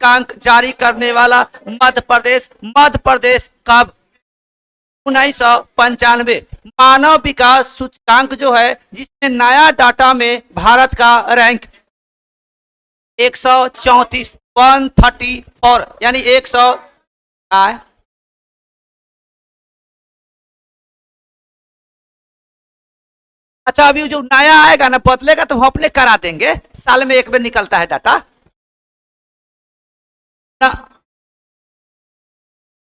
सूचकांक जारी करने वाला मध्य प्रदेश। मध्य प्रदेश कब? 1995। मानव विकास सूचकांक जो है जिसमें नया डाटा में भारत का रैंक 134, 134 यानी 100। अच्छा, अभी जो नया आएगा ना बदलेगा तो हम अपने करा देंगे, साल में एक बार निकलता है डाटा ना।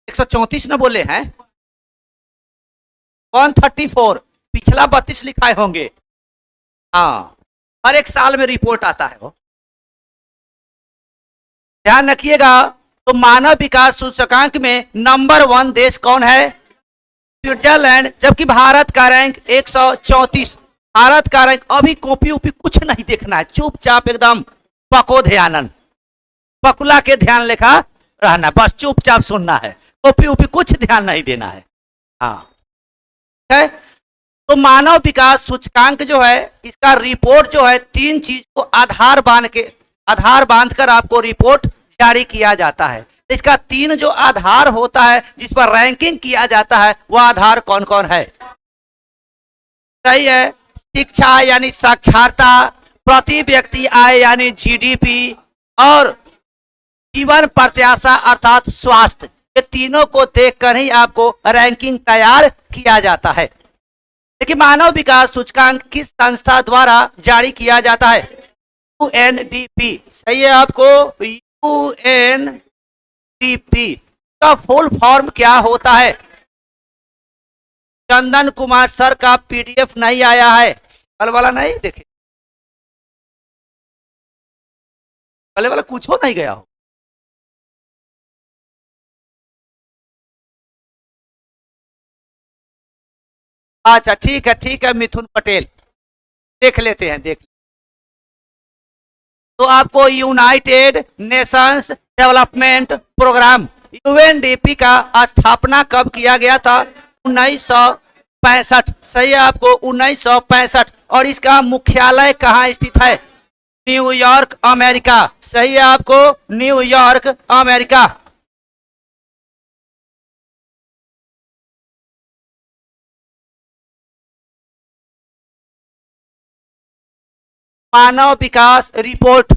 134 ना बोले हैं, 134। पिछला 32 लिखाए होंगे। हाँ, हर एक साल में रिपोर्ट आता है वो, ध्यान रखिएगा। तो मानव विकास सूचकांक में नंबर 1 देश कौन है? स्विट्जरलैंड। जबकि भारत का रैंक 134। भारत का रैंक। अभी कॉपी उपी कुछ नहीं देखना है, चुपचाप एकदम पको ध्यानन, पकुला के ध्यान लेखा रहना, बस चुपचाप सुनना है, कॉपी उपी कुछ ध्यान नहीं देना है। हाँ है। तो मानव विकास सूचकांक जो है इसका रिपोर्ट जो है 3 चीज को आधार बांधकर आपको रिपोर्ट जारी किया जाता है। इसका 3 जो आधार होता है जिस पर रैंकिंग किया जाता है वह आधार कौन कौन है? सही है। शिक्षा यानी साक्षरता, प्रति व्यक्ति आय यानी जीडीपी, और जीवन प्रत्याशा अर्थात स्वास्थ्य। ये तीनों को देखकर ही आपको रैंकिंग तैयार किया जाता है। लेकिन मानव विकास सूचकांक किस संस्था द्वारा जारी किया जाता है? यूएनडीपी। सही है आपको, यूएनडीपी का फुल फॉर्म क्या होता है? चंदन कुमार सर का पीडीएफ नहीं आया है, कल वाला नहीं देखे, कल वाला कुछ हो नहीं गया हो। अच्छा ठीक है मिथुन पटेल, देख लेते हैं, देख। तो आपको United Nations Development Programme UNDP का स्थापना कब किया गया था? 1965। सही है आपको, 1965। और इसका मुख्यालय कहाँ स्थित है? New York, America. सही है आपको, न्यूयॉर्क, अमेरिका। मानव विकास रिपोर्ट।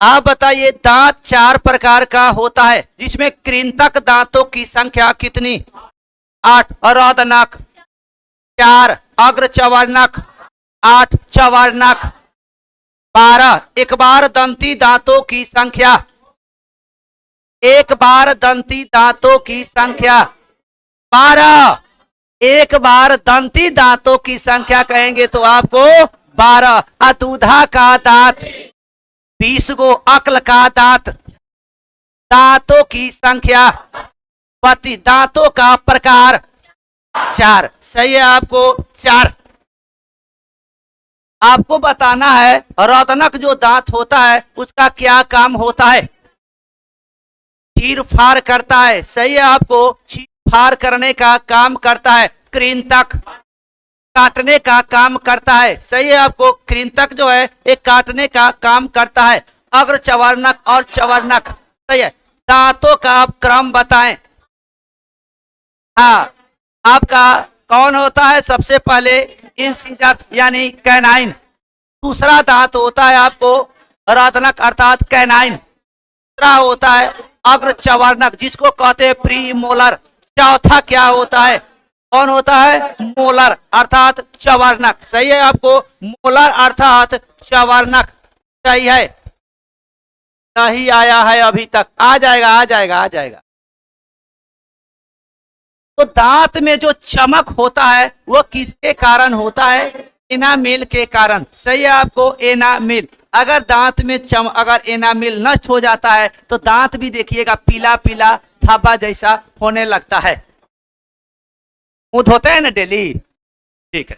आप बताइए, दांत 4 प्रकार का होता है जिसमें कृंतक दांतों की संख्या कितनी? 8। रोदनक 4, अग्र चवर्णक 8, चवर्णक 12। एक बार दंती दांतों की संख्या, एक बार दंती दांतों की संख्या 12। एक बार दंती दांतों की संख्या कहेंगे तो आपको 12। अतुधा का दांत 20 गो, अक्ल का दांत, दांतों की संख्या, पति दांतों का प्रकार 4। सही है आपको, 4। आपको बताना है रोदनक जो दांत होता है उसका क्या काम होता है? चीर फाड़ करता है। सही है आपको, चीर फाड़ करने का काम करता है। कृंतक काटने का काम करता है। सही है आपको, कृंतक जो है एक काटने का काम करता है। अग्र चवर्णक और चवर्णक। सही है। दांतों का आप क्रम बताएं। हाँ, आपका कौन होता है? सबसे पहले इंसिजर्स यानी कैनाइन। दूसरा दांत होता है आपको रोदनक अर्थात कैनाइन। तीसरा होता है अग्र चवर्णक जिसको कहते हैं प्री मोलर। चौथा क्या होता है? कौन होता है? मोलर अर्थात चवर्णक। सही है आपको, मोलर अर्थात चवर्णक। सही है, नहीं आया है अभी तक, आ जाएगा आ जाएगा आ जाएगा। तो दांत में जो चमक होता है वो किसके कारण होता है? एनामिल के कारण। सही है आपको, एनामिल। अगर दांत में अगर एनामिल नष्ट हो जाता है तो दांत भी देखिएगा पीला पीला धब्बा जैसा होने लगता है। मुंह धोते हैं ना डेली, ठीक है।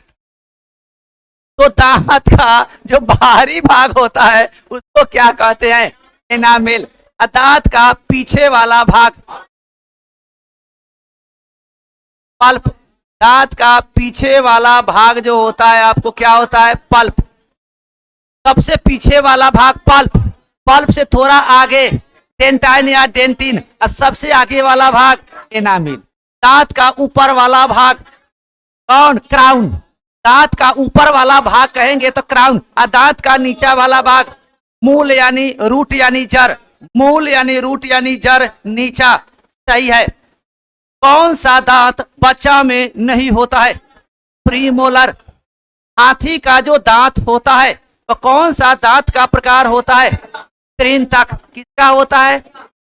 तो दांत का जो बाहरी भाग होता है उसको क्या कहते हैं? एनामिल। दांत का पीछे वाला भाग पल्प। दांत का पीछे वाला भाग जो होता है आपको क्या होता है? पल्प। सबसे पीछे वाला भाग पल्प, पल्प से थोड़ा आगे डेंटाइन या डेंटिन, और सबसे आगे वाला भाग एनामिल। दांत का ऊपर वाला भाग कौन? क्राउन। दांत का ऊपर वाला भाग कहेंगे तो क्राउन, और दांत का नीचा वाला भाग मूल यानी रूट यानी जड़, मूल यानी रूट यानी जड़, नीचा। सही है। कौन सा दांत बच्चा में नहीं होता है? प्रीमोलर। हाथी का जो दांत होता है तो कौन सा दांत का प्रकार होता है? कृंतक। किसका होता है?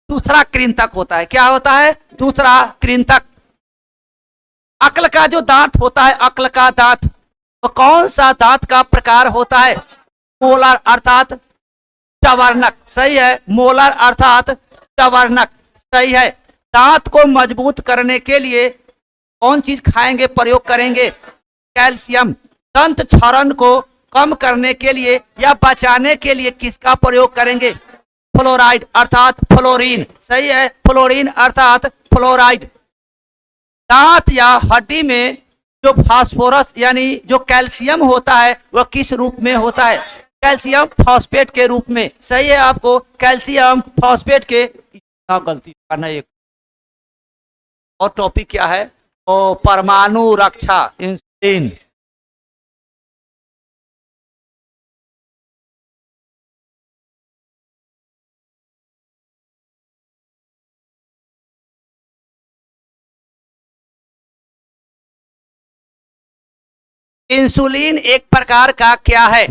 दूसरा कृंतक होता है। क्या होता है? दूसरा कृंतक। अक्ल का जो दांत होता है, अक्ल का दांत, तो कौन सा दांत का प्रकार होता है? मोलर अर्थात चवर्णक। सही है, मोलर अर्थात चवर्णक। सही है। दांत को मजबूत करने के लिए कौन चीज खाएंगे, प्रयोग करेंगे? कैल्शियम। दंत क्षरण को कम करने के लिए या बचाने के लिए किसका प्रयोग करेंगे? फ्लोराइड अर्थात फ्लोरीन। सही है, फ्लोरीन अर्थात फ्लोराइड। दांत या हड्डी में जो फास्फोरस यानी जो कैल्शियम होता है वह किस रूप में होता है? कैल्शियम फॉस्फेट के रूप में। सही है, आपको कैल्शियम फॉस्फेट के, गलती करना एक और टॉपिक क्या है? ओ परमाणु रक्षा, इंसुलिन। इंसुलिन एक प्रकार का क्या है?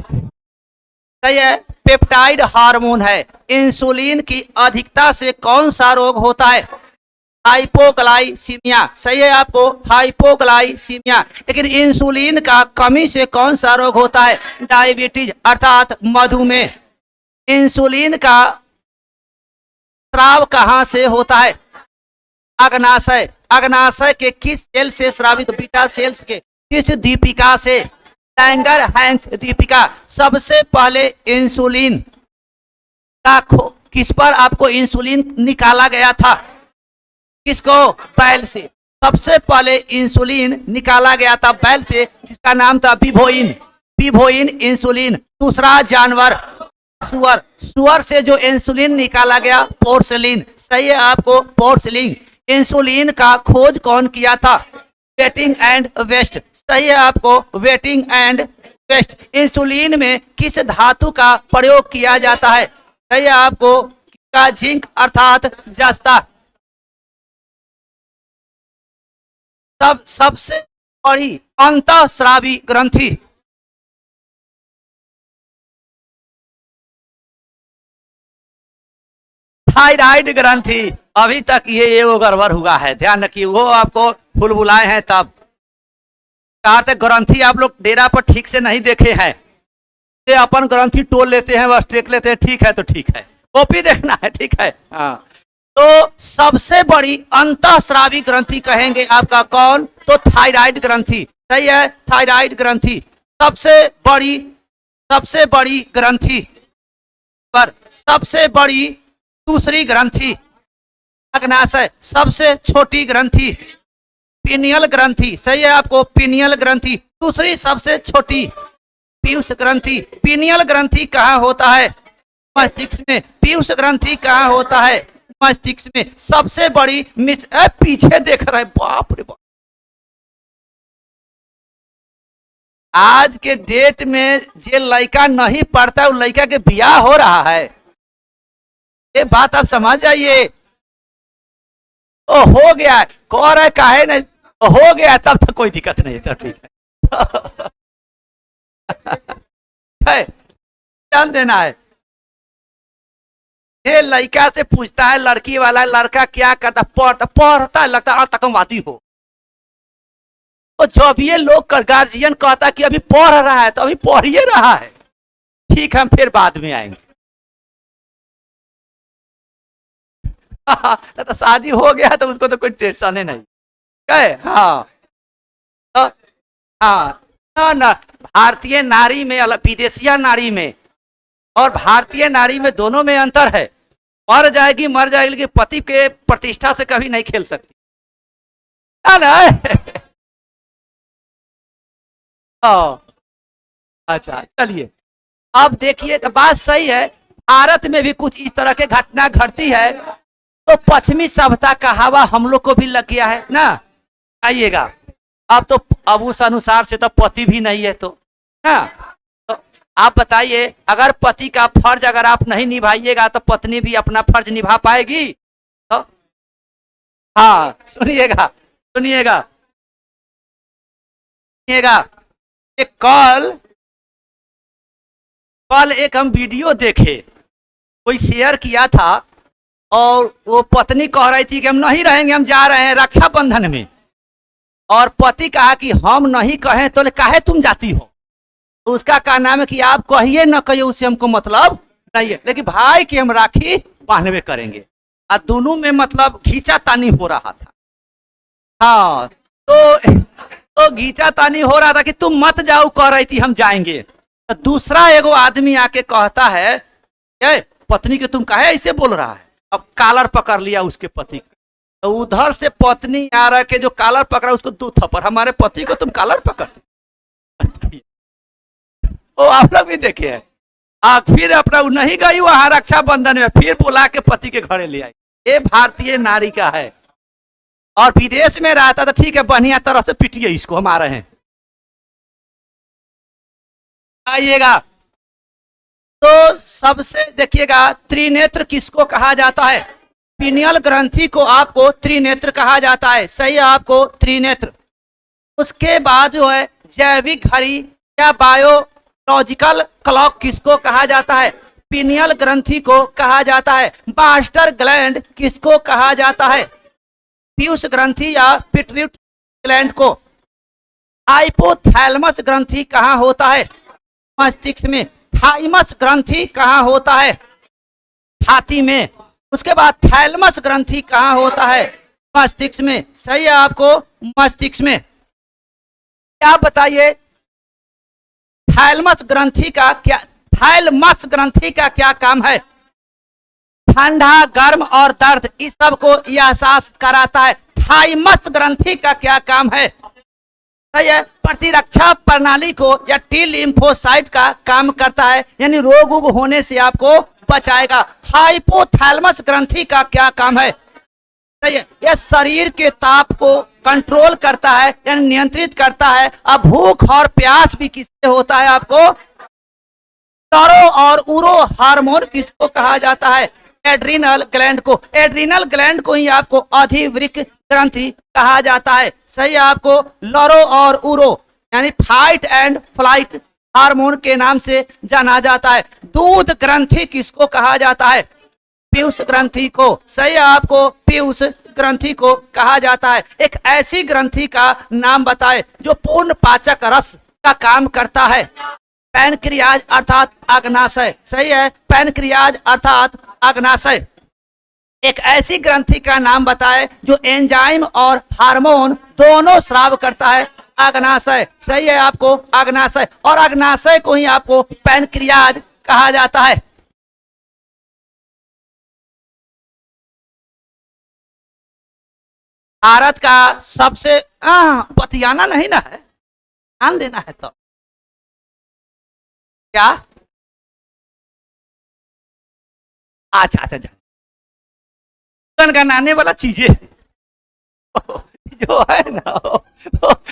सही है, पेप्टाइड हार्मोन है। इंसुलिन की अधिकता से कौन सा रोग होता है? हाइपोग्लाइसीमिया। सही है, आपको हाइपोग्लाइसीमिया। लेकिन इंसुलिन का कमी से कौन सा रोग होता है? डायबिटीज अर्थात मधुमेह। इंसुलिन का स्राव कहां से होता है? अग्नाशय। अग्नाशय के किस सेल से स्रावित? बीटा सेल्स के किस दीपिका से? लैंगर हैंस दीपिका। सबसे पहले इंसुलिन का किस पर आपको इंसुलिन निकाला गया था? किसको? बैल से। सबसे पहले इंसुलिन निकाला गया था बैल से, जिसका नाम था बिभोइन। बिभोइन इंसुलिन। दूसरा जानवर सुअर। सुअर से जो इंसुलिन निकाला गया पोर्सिलिन। सही है, आपको पोर्सिलिन। इंसुलिन का खोज कौन किया था? Banting and Best. सही है, आपको वेटिंग एंड वेस्ट। इंसुलिन में किस धातु का प्रयोग किया जाता है? सही है, आपको का जिंक अर्थात जस्ता। सबसे बड़ी अंतःस्रावी ग्रंथि? थायराइड ग्रंथि। अभी तक ये वो गड़बड़ हुआ है, ध्यान रखिए। वो आपको बुलबुलाए हैं तब कार ग्रंथि आप लोग डेरा पर ठीक से नहीं देखे हैं। ये अपन ग्रंथि टोल लेते हैं, बस टेक लेते हैं। ठीक है तो ठीक है, कॉपी देखना है। ठीक है, हाँ। तो सबसे बड़ी अंतःस्रावी ग्रंथि कहेंगे आपका कौन? तो थायराइड ग्रंथि। सही है, थायराइड ग्रंथि सबसे बड़ी ग्रंथि। पर सबसे बड़ी दूसरी ग्रंथि अग्नाशय। सबसे छोटी ग्रंथि पीनियल ग्रंथि। सही है, आपको पीनियल ग्रंथि। दूसरी सबसे छोटी पीयूष ग्रंथि। पीनियल ग्रंथि कहाँ होता है? मस्तिष्क में। पीयूष ग्रंथि कहाँ होता है? मस्तिष्क में। सबसे बड़ी पीछे देख रहे, बाप रे बाप। आज के डेट में जे लड़का नहीं पढ़ता है, उस लड़का के बियाह हो रहा है। ये बात आप समझ जाइए। ओ हो गया है, कह रहे काहे नहीं, हो गया है, तब तक कोई दिक्कत नहीं है, ठीक है। ध्यान देना है। ये लड़का से पूछता है लड़की वाला, लड़का क्या करता? पढ़ता है, लगता है आतंकवादी हो। तो जब ये लोग गार्जियन कहता कि अभी पढ़ रहा है, तो अभी पढ़िए रहा है। ठीक, हम फिर बाद में आएंगे। तो शादी हो गया तो उसको तो कोई टेंशन ही नहीं है। हाँ तो हाँ ना ना, भारतीय नारी में अलग, विदेशिया नारी में और भारतीय नारी में दोनों में अंतर है। मर जाएगी मर जाएगी, लेकिन पति के प्रतिष्ठा से कभी नहीं खेल सकती ना। अच्छा चलिए। अब देखिए तो बात सही है, भारत में भी कुछ इस तरह के घटना घटती है, तो पश्चिमी सभ्यता का हवा हम लोग को भी लग गया है ना। आइएगा, अब उस अनुसार से तो पति भी नहीं है तो ना। तो आप बताइए, अगर पति का फर्ज अगर आप नहीं निभाइएगा तो पत्नी भी अपना फर्ज निभा पाएगी? तो हाँ, सुनिएगा सुनिएगा सुनिएगा, एक कल एक हम वीडियो देखे, कोई शेयर किया था, और वो पत्नी कह रही थी कि हम नहीं रहेंगे, हम जा रहे हैं रक्षाबंधन में, और पति कहा कि हम नहीं कहें तो काहे तुम जाती हो। तो उसका क्या नाम है कि आप कहिए न कहिए, उससे हमको मतलब नहीं है, लेकिन भाई की हम राखी बांधवे करेंगे। और दोनों में मतलब खींचातानी हो रहा था। हाँ, तो खींचातानी हो रहा था कि तुम मत जाओ, कह रही थी हम जाएंगे। तो दूसरा एगो आदमी आके कहता है, पत्नी के तुम काहे ऐसे बोल रहा है। अब कालर पकड़ लिया उसके पति का, तो उधर से पत्नी आ रहा के जो कालर पकड़ा उसको 2 थप्पड़, हमारे पति को तुम कालर पकड़। वो आप लोग भी देखे हैं। फिर अपना नहीं गई वहां रक्षाबंधन में, फिर बुला के पति के घरे ले आई। ये भारतीय नारी का है। और विदेश में रहता था, ठीक है बढ़िया तरह से पिटिए इसको, हम आ रहे हैं। आइएगा, तो सबसे देखिएगा, त्रिनेत्र किसको कहा जाता है? पीनियल ग्रंथि को आपको त्रिनेत्र कहा जाता है। सही है, आपको त्रिनेत्र। उसके बाद जो है जैविक घड़ी या बायोलॉजिकल क्लॉक किसको कहा जाता है? पीनियल ग्रंथि को कहा जाता है। मास्टर ग्लैंड किसको कहा जाता है? पीयूष ग्रंथि या पिट्यूटरी ग्लैंड को। हाइपोथैलेमस ग्रंथि कहाँ होता है? मस्तिष्क में। थाइमस ग्रंथि कहाँ होता है? छाती में। उसके बाद थैलेमस ग्रंथि कहाँ होता है? मस्तिष्क में। सही है, आपको मस्तिष्क में। क्या बताइए, थैलेमस ग्रंथि का क्या काम है? ठंडा, गर्म और दर्द इस सब को यह एहसास कराता है। थाइमस ग्रंथि का क्या काम है? सही है, प्रतिरक्षा प्रणाली को या टी लिम्फोसाइट का काम करता है, यानी रोग वोग होने से आपको बचाएगा। हाइपोथैलेमस ग्रंथि का क्या काम है? सही है, यह शरीर के ताप को कंट्रोल करता है, यानी नियंत्रित करता है। अब भूख और प्यास भी किससे होता है आपको? टरो और उरो हार्मोन किसको कहा जाता है? एड्रिनल ग्लैंड को। एड्रिनल ग्लैंड को ही आपको अधिवृक्क ग्रंथि कहा जाता है। सही है, आपको लरो और उरो यानी फाइट एंड फ्लाइट हार्मोन के नाम से जाना जाता है। दूध ग्रंथि किसको कहा जाता है? पीयूष ग्रंथि को। सही है, आपको पीयूष ग्रंथि को कहा जाता है। एक ऐसी ग्रंथि का नाम बताए जो पूर्ण पाचक रस का काम करता है। पैनक्रियाज अर्थात अग्नाशय। सही है, पैनक्रियाज अर्थात अग्नाशय। एक ऐसी ग्रंथि का नाम बताए जो एंजाइम और हार्मोन दोनों स्राव करता है। अग्नाशय। सही है, आपको अग्नाशय। और अग्नाशय को ही आपको पैनक्रियाज कहा जाता है। भारत का सबसे बतियाना नहीं ना है, ध्यान देना है। तो क्या? अच्छा, गनगनाने वाला चीजें जो है ना,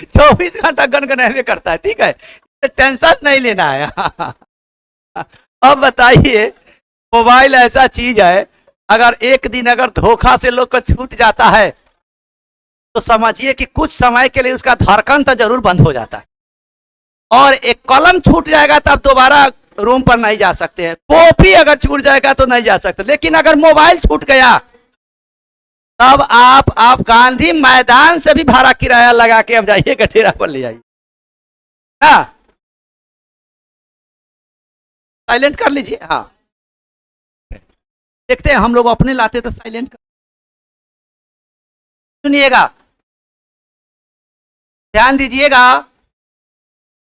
24 घंटा गनगनाने करता है। ठीक है, टेंशन नहीं लेना है। अब बताइए, मोबाइल ऐसा चीज है, अगर एक दिन अगर धोखा से लोग को छूट जाता है तो समझिए कि कुछ समय के लिए उसका धड़कन तो जरूर बंद हो जाता है। और एक कलम छूट जाएगा तब दोबारा रूम पर नहीं जा सकते हैं। कॉपी अगर छूट जाएगा तो नहीं जा सकते। लेकिन अगर मोबाइल छूट गया तब आप गांधी मैदान से भी भाड़ा किराया लगा के अब जाइए, डेरा पर ले जाइए। हाँ, साइलेंट कर लीजिए। हाँ, देखते हैं हम लोग अपने लाते तो साइलेंट कर। सुनिएगा, ध्यान दीजिएगा।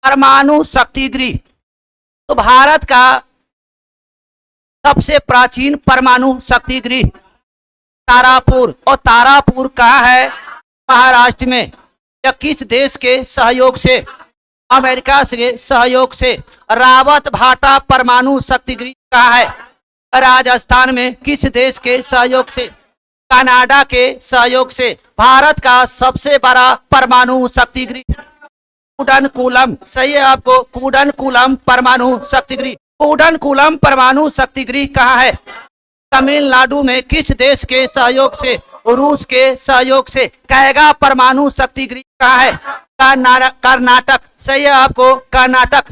परमाणु शक्ति गृह, तो भारत का सबसे प्राचीन परमाणु शक्ति गृह तारापुर। और तारापुर कहाँ है? महाराष्ट्र में। यह किस देश के सहयोग से अमेरिका से सहयोग से। रावत भाटा परमाणु शक्ति गृह कहाँ है? राजस्थान में। किस देश के सहयोग से? कनाडा के सहयोग से। भारत का सबसे बड़ा परमाणु शक्ति गृह कुडनकुलम, सही है आपको, कुडनकुलम परमाणु शक्ति गृह। कुडनकुलम परमाणु शक्ति गृह कहाँ है? तमिलनाडु में। किस देश के सहयोग से? रूस के सहयोग से। कैगा परमाणु शक्ति गृह कहाँ है? कर्नाटक, सही है आपको, कर्नाटक।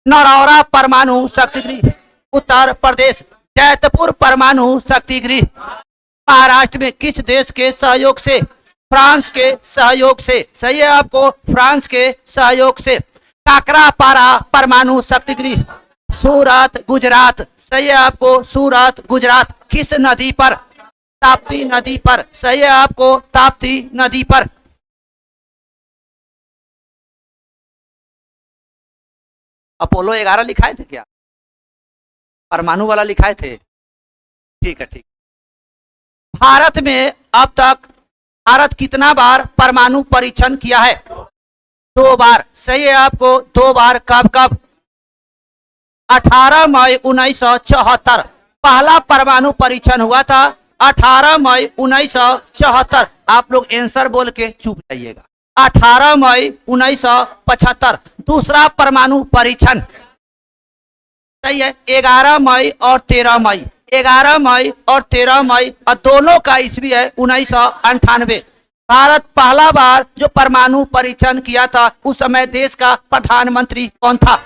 नरौरा परमाणु शक्ति गृह उत्तर प्रदेश। जैतपुर परमाणु शक्ति गृह महाराष्ट्र में। किस देश के सहयोग से? फ्रांस के सहयोग से, सही है आपको, फ्रांस के सहयोग से। काकरापारा परमाणु शक्ति गृह सूरत गुजरात, सही है आपको, सूरत गुजरात। किस नदी पर? ताप्ती नदी पर, सही है आपको, ताप्ती नदी पर। अपोलो 11 लिखाए थे क्या? परमाणु वाला लिखाए थे? ठीक है, ठीक। भारत में अब तक भारत कितना बार परमाणु परीक्षण किया है? 2 बार, सही है आपको, 2 बार। कब कब? 18 मई 1974 पहला परमाणु परीक्षण हुआ था, 18 मई 1974। आप लोग आंसर बोल के चुप जाइएगा। 18 मई 1975 दूसरा परमाणु परीक्षण, सही है। 11 मई और 13 मई, 11 मई और 13 मई, और दोनों का ईस्वी है 1998। भारत पहला बार जो परमाणु परीक्षण किया था, उस समय देश का प्रधानमंत्री कौन था?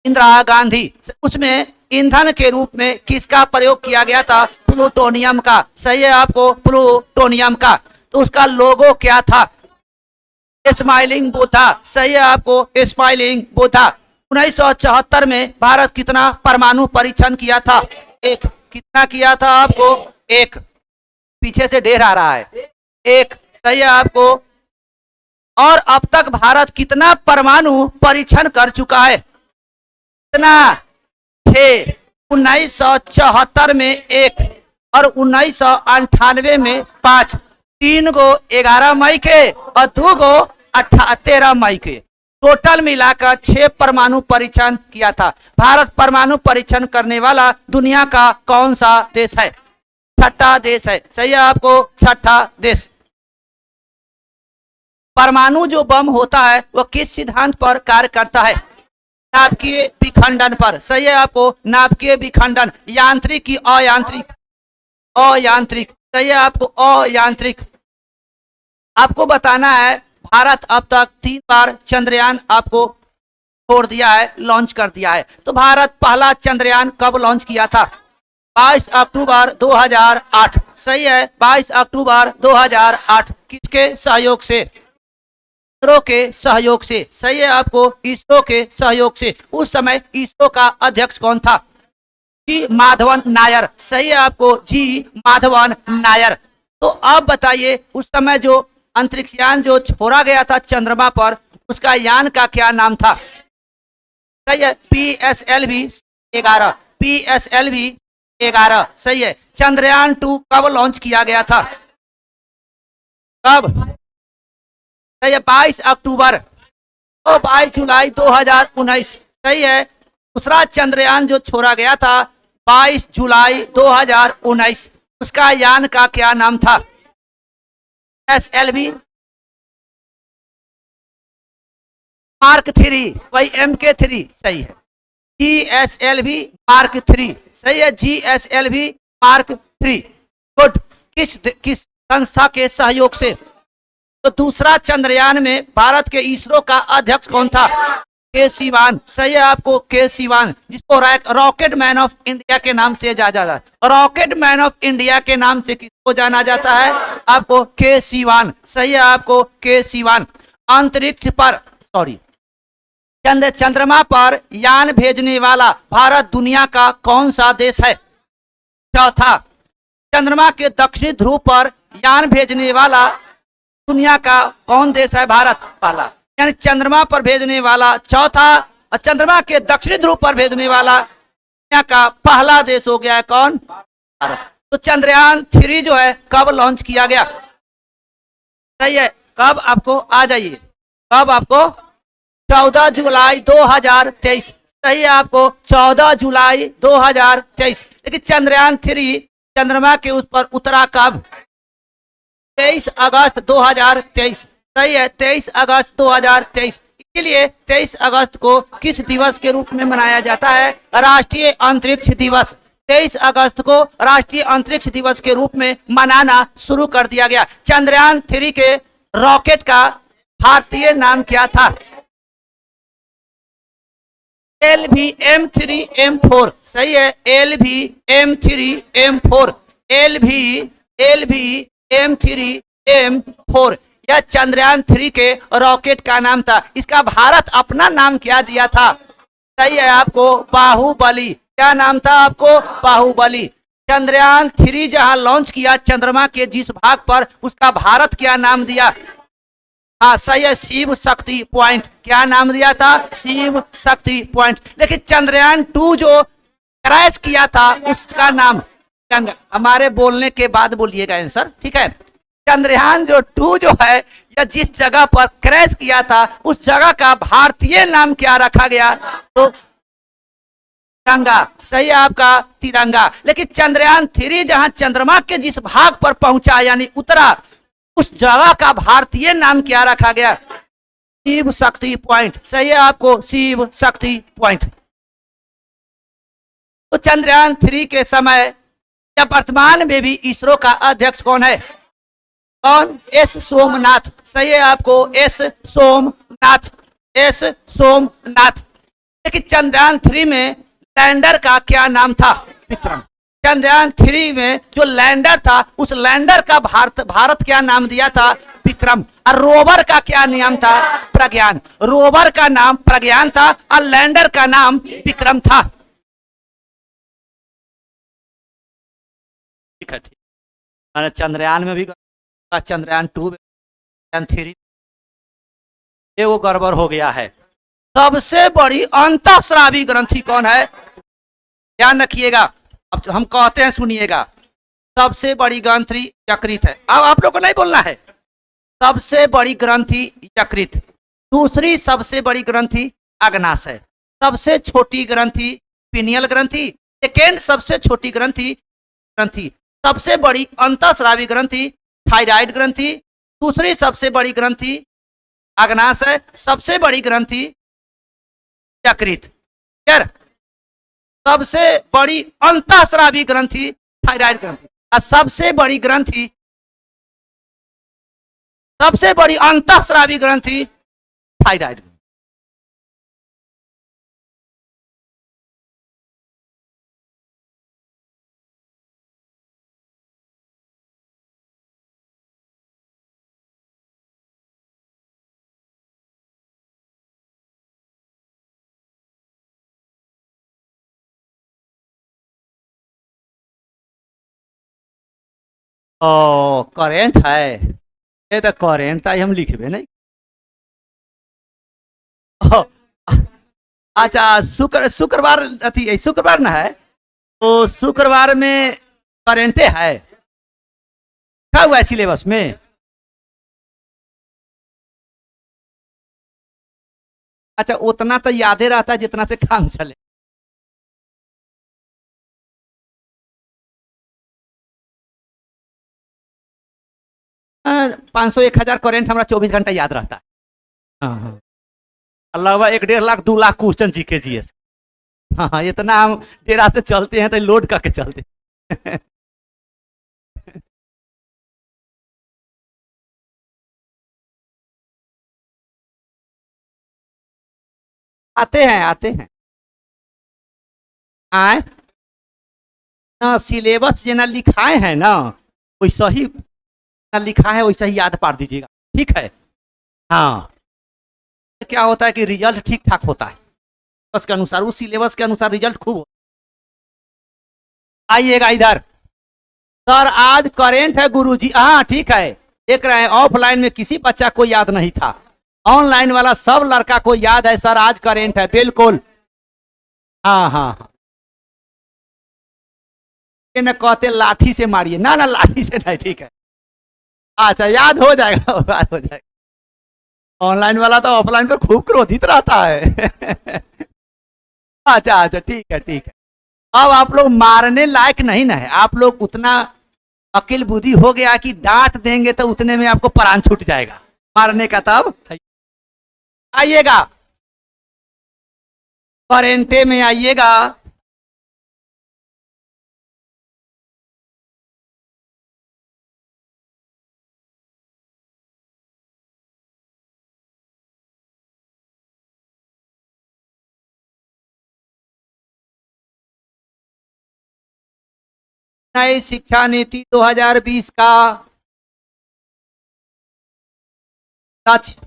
इंदिरा गांधी। उसमें ईंधन के रूप में किसका प्रयोग किया गया था? प्लूटोनियम का, सही है आपको, प्लूटोनियम का। तो उसका लोगो क्या था? स्माइलिंग बुद्धा, सही है आपको, स्माइलिंग बुद्धा। 1974 में भारत कितना परमाणु परीक्षण किया था? 1। कितना किया था आपको? 1। पीछे से ढेर आ रहा है। 1, सही है आपको। और अब तक भारत कितना परमाणु परीक्षण कर चुका है? कितना? 6। 1974 में 1 और 1998 में 5। 3 गो 11 मई के और 2 गो 13 मई के। टोटल मिलाकर 6 परमाणु परीक्षण किया था। भारत परमाणु परीक्षण करने वाला दुनिया का कौन सा देश है? 6ठा देश है, सही है आपको, 6ठा देश। परमाणु जो बम होता है वह किस सिद्धांत पर कार्य करता है? नाभिकीय विखंडन पर, सही है आपको, नाभिकीय विखंडन। यांत्रिक की अयांत्रिक? अयांत्रिक, सही है आपको, अयांत्रिक। आपको बताना है भारत अब तक 3 बार चंद्रयान आपको छोड़ दिया है, लॉन्च कर दिया है। तो भारत पहला चंद्रयान कब लॉन्च किया था? 22 अक्टूबर 2008, सही है, 22 अक्टूबर 2008। किसके सहयोग से? इसरो के सहयोग से, सही है आपको, इसरो के सहयोग से। उस समय इसरो का अध्यक्ष कौन था? जी माधवन नायर, सही है आपको, जी माधवन नायर। तो अब बताइए उस समय जो अंतरिक्ष यान जो छोड़ा गया था चंद्रमा पर, उसका यान का क्या नाम था? सही है, PSLV 11, PSLV 11, सही है। चंद्रयान 2 कब लॉन्च किया गया था? कब? सही है, 22 अक्टूबर और 22 जुलाई 2019, सही है। दूसरा चंद्रयान जो छोड़ा गया था 22 जुलाई 2019, उसका यान का क्या नाम था? SLV मार्क 3, वही MK3, सही है। GSLV मार्क 3, सही है, GSLV मार्क 3। गुड। किस संस्था के सहयोग से? तो दूसरा चंद्रयान में भारत के इसरो का अध्यक्ष कौन था? के सीवान, सही है आपको, के सीवान, जिसको रॉकेट मैन ऑफ इंडिया के नाम से जाना जाता है। रॉकेट मैन ऑफ इंडिया के नाम से किसको जाना जाता है? आपको के सीवान, सही है आपको, के सीवान। अंतरिक्ष पर चंद्रमा पर यान भेजने वाला भारत दुनिया का कौन सा देश है? चौथा। चंद्रमा के दक्षिणी ध्रुव पर यान भेजने वाला दुनिया का कौन देश है? भारत पहला, यानी चंद्रमा पर भेजने वाला चौथा, और चंद्रमा के दक्षिणी ध्रुव पर भेजने वाला दुनिया का पहला देश हो गया है कौन? भारत। तो चंद्रयान 3 जो है कब लॉन्च किया गया? सही है, कब? आपको आ जाइए, कब? आपको 14 जुलाई 2023। सही है आपको 14 जुलाई 2023। लेकिन चंद्रयान 3 चंद्रमा के उस पर उतरा कब? 23 अगस्त 2023। सही है 23 अगस्त 2023। इसलिए 23 अगस्त को किस दिवस के रूप में मनाया जाता है? राष्ट्रीय अंतरिक्ष दिवस। 23 अगस्त को राष्ट्रीय अंतरिक्ष दिवस के रूप में मनाना शुरू कर दिया गया। चंद्रयान 3 के रॉकेट का भारतीय नाम क्या था? LVM-3M4। सही है LVM-3M4। LVM-3M4 यह चंद्रयान 3 के रॉकेट का नाम था। इसका भारत अपना नाम क्या दिया था? सही है आपको बाहुबली। क्या नाम था आपको? बाहुबली। चंद्रयान 3 जहां लॉन्च किया चंद्रमा के जिस भाग पर, उसका भारत क्या नाम दिया? हाँ सही है शिव शक्ति पॉइंट। क्या नाम दिया था? शिव शक्ति पॉइंट। लेकिन चंद्रयान 2 जो क्रैश किया था उसका नाम, हमारे बोलने के बाद बोलिएगा आंसर, ठीक है। चंद्रयान 2 जो है या जिस जगह पर क्रैश किया था उस जगह का भारतीय नाम क्या रखा गया? तो तिरंगा। सही है आपका तिरंगा। लेकिन चंद्रयान 3 जहां चंद्रमा के जिस भाग पर पहुंचा यानी उतरा, उस जगह का भारतीय नाम क्या रखा गया? शिव शक्ति पॉइंट। सही है आपको शिव शक्ति पॉइंट। तो चंद्रयान 3 के समय या वर्तमान में भी इसरो का अध्यक्ष कौन है? कौन? एस सोमनाथ। सही है आपको एस सोमनाथ। एस सोमनाथ। लेकिन चंद्रयान 3 में लैंडर का क्या नाम था? विक्रम। चंद्रयान 3 में जो लैंडर था उस लैंडर का भारत क्या नाम दिया था? विक्रम। और रोवर का क्या नाम था? प्रज्ञान। रोवर का नाम प्रज्ञान था और लैंडर का नाम विक्रम था। ठीक है ठीक। चंद्रयान में भी चंद्रयान 2 चंद्रयान 3 ये वो गड़बड़ हो गया है। सबसे बड़ी अंतःस्रावी ग्रंथि कौन है? ध्यान रखिएगा, अब हम कहते हैं सुनिएगा। सबसे बड़ी ग्रंथि यकृत है। अब आप लोग को नहीं बोलना है। सबसे बड़ी ग्रंथि यकृत। दूसरी सबसे बड़ी ग्रंथि अग्नाशय। सबसे छोटी ग्रंथि पीनियल ग्रंथि। सेकेंड सबसे छोटी ग्रंथि सबसे बड़ी अंतःस्रावी ग्रंथि थायराइड ग्रंथि। दूसरी सबसे बड़ी ग्रंथि अग्नाशय। सबसे बड़ी ग्रंथि यकृत। क्लियर? सबसे बड़ी अंतःस्रावी ग्रंथि थायराइड ग्रंथि और सबसे बड़ी अंतःस्रावी ग्रंथि थायराइड। ओ करेंट है। ये तो करेंट था, हम लिखबे नहीं। ओ, अच्छा शुक्रवार अथी शुक्रवार ना है तो शुक्रवार में करेंटे है क्या हुआ है सिलेबस में? अच्छा उतना तो यादे रहता है जितना से काम चले। हाँ, 500 1000 करेंट हमारा 24 घंटा याद रहता है। हाँ हाँ अलावा 1 1.5 lakh 2 lakh question GK GS. हाँ हाँ इतना हम डेरा से चलते हैं तो लोड करके चलते आते हैं आए ना सिलेबस जना लिखाए हैं ना वैसा ही लिखा है वैसा ही याद पार दीजिएगा, ठीक है। हाँ क्या होता है कि रिजल्ट ठीक ठाक होता है बस के अनुसार, उस सिलेबस के अनुसार रिजल्ट खूब होता है। आइएगा इधर। सर आज करेंट है गुरुजी। हाँ ठीक है देख रहे हैं ऑफलाइन में किसी बच्चा को याद नहीं था, ऑनलाइन वाला सब लड़का को याद है सर आज करेंट है बिल्कुल। हाँ हाँ हाँ ये न कहते लाठी से मारिए ना लाठी से नहीं, ठीक है। अच्छा याद हो जाएगा याद हो जाएगा। ऑनलाइन वाला तो ऑफलाइन पर खूब क्रोधित रहता है। अच्छा अच्छा, ठीक है ठीक है। अब आप लोग मारने लायक नहीं ना है, आप लोग उतना अकिल बुद्धि हो गया कि डांट देंगे तो उतने में आपको प्राण छूट जाएगा मारने का। तब आइएगा, करेंटे में आइएगा। नई शिक्षा नीति 2020 का लक्ष्य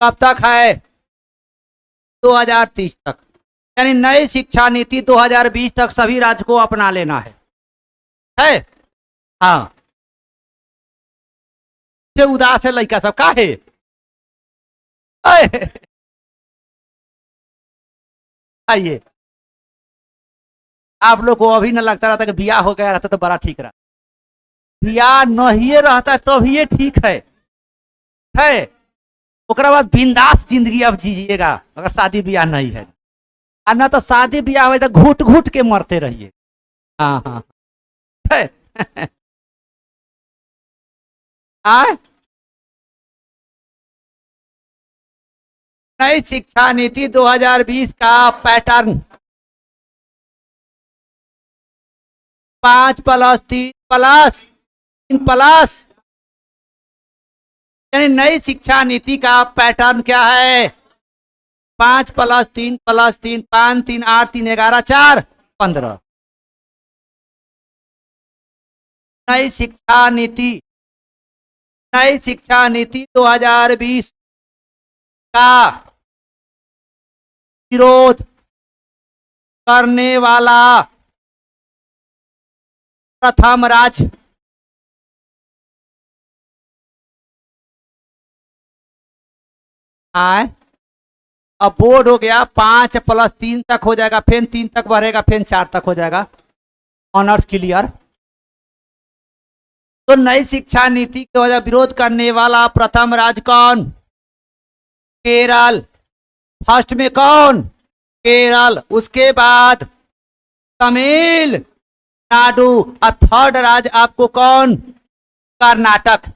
कब तक है? 2030 तक। यानी नई शिक्षा नीति 2020 तक सभी राज्य को अपना लेना है? हाँ। से उदास है लड़का सब का है? आइए, आप लोग को अभी न लगता रहता कि बियाह हो गया रहता तो बड़ा ठीक रहा। बियाह नहीं रहता तभी ये ठीक है। ओकरा बाद बिंदास जिंदगी अब जीजिएगा अगर शादी ब्याह नहीं है। और ना तो शादी ब्याह हो तो घुट घुट के मरते रहिए। हाँ हाँ है। आए? नई शिक्षा नीति 2020 का पैटर्न 5+3+3+, यानी नई शिक्षा नीति का पैटर्न क्या है? 5+3+3, 5, 3, 8, 3, 11, 4, 15। नई शिक्षा नीति, नई शिक्षा नीति 2020 का विरोध करने वाला प्रथम राज्य आए? अब बोर्ड हो गया, 5+3 तक हो जाएगा, फिर 3 तक बढ़ेगा, फिर 4 तक हो जाएगा। Honours clear. तो नई शिक्षा नीति की वजह विरोध करने वाला प्रथम राज्य कौन? केरल। फर्स्ट में कौन? केरल। उसके बाद तमिलनाडु। और थर्ड राज्य आपको कौन? कर्नाटक।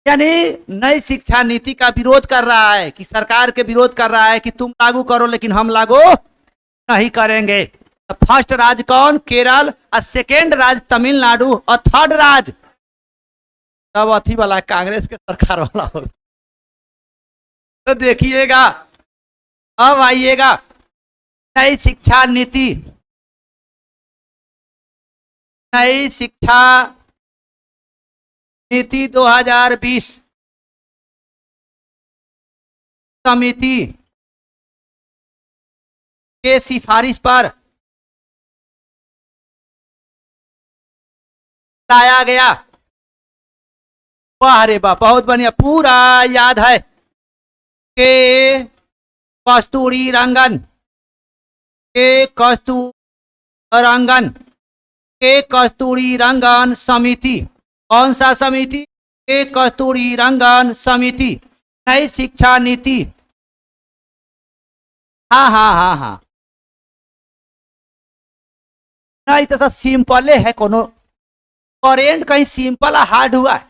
यानी नई शिक्षा नीति का विरोध कर रहा है कि सरकार के विरोध कर रहा है कि तुम लागू करो लेकिन हम लागू नहीं करेंगे। फर्स्ट राज्य कौन? केरल। और सेकेंड राज्य तमिलनाडु। और थर्ड राज्य तब अथी वाला कांग्रेस के सरकार वाला हो। तो देखिएगा, अब आइएगा नई शिक्षा नीति, नई शिक्षा नीति 2020 समिति के सिफारिश पर लाया गया। वाह रे वाह, बहुत बढ़िया, पूरा याद है। के कस्तूरी रंगन, के कस्तूरंगन, के कस्तूरी रंगन समिति। कौन सा समिति? के कस्तूरी रंगन समिति। नई शिक्षा नीति। हाँ हाँ हाँ हाँ, नहीं तो सब सिंपल है। कोनो करेंट कहीं सिंपल हार्ड हुआ है?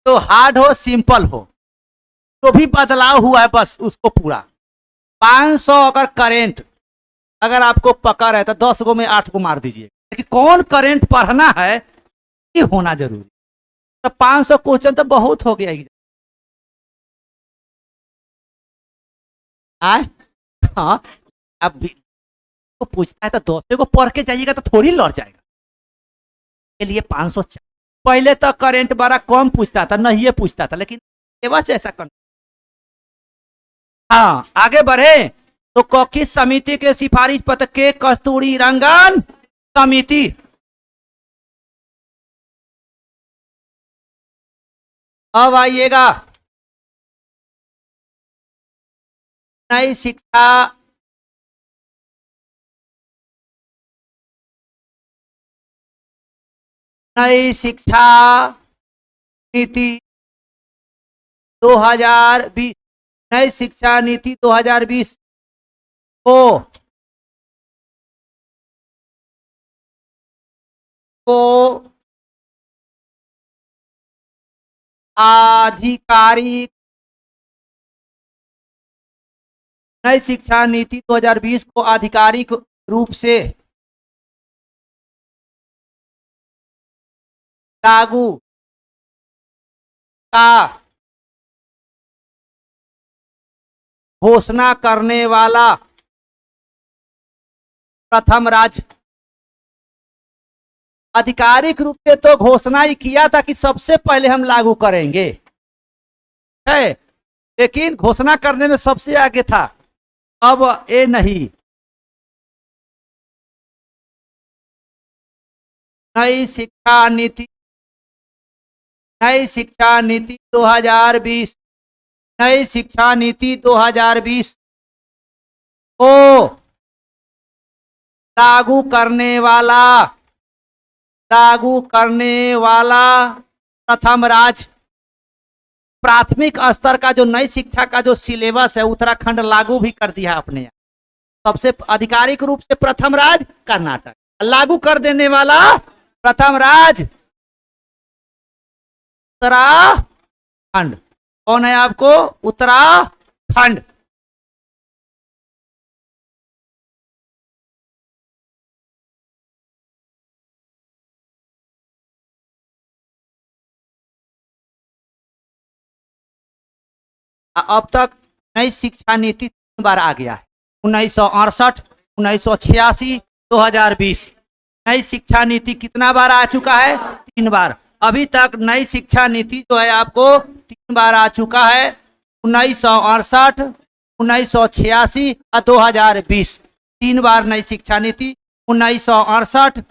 तो हार्ड हो सिंपल हो, तो भी बदलाव हुआ है बस उसको पूरा। 500 अगर करेंट अगर आपको पकड़ है तो 10 गो में 8 को मार दीजिए, लेकिन कौन करेंट पढ़ना है ये होना जरूरी। तो 500 क्वेश्चन तो बहुत हो गया। आए? हाँ, अब को पूछता है तो दोस्तों को पढ़ के जाइएगा तो थोड़ी लड़ जाएगा। के लिए 500। पहले तो करेंट बड़ा कम पूछता था, नहीं ये पूछता था, लेकिन बस ऐसा कर। हाँ, आगे बढ़े तो कॉकिस समिति के सिफारिश पत्र के कस्तूरी रंगन समिति। अब आइएगा नई शिक्षा नई शिक्षा नीति 2020 नई शिक्षा नीति 2020 को आधिकारिक नई शिक्षा नीति 2020 को आधिकारिक रूप से लागू का घोषणा करने वाला प्रथम राज्य। आधिकारिक रूप से तो घोषणा ही किया था कि सबसे पहले हम लागू करेंगे, है, लेकिन घोषणा करने में सबसे आगे था। अब ये नहीं, नई शिक्षा नीति 2020 नई शिक्षा नीति 2020 को लागू करने वाला प्रथम राज्य। प्राथमिक स्तर का जो नई शिक्षा का जो सिलेबस है उत्तराखंड लागू भी कर दिया अपने यहाँ। सबसे आधिकारिक रूप से प्रथम राज्य कर्नाटक, लागू कर देने वाला प्रथम राज्य उत्तराखंड। कौन है आपको? उत्तराखंड। अब तक नई शिक्षा नीति 3 बार आ गया है, 1968, 1986, 2020। नई शिक्षा नीति कितना बार आ चुका है? 3 बार। अभी तक नई शिक्षा नीति जो है आपको 3 बार आ चुका है, 1968, 1986 और 2020। 3 बार नई शिक्षा नीति 1968,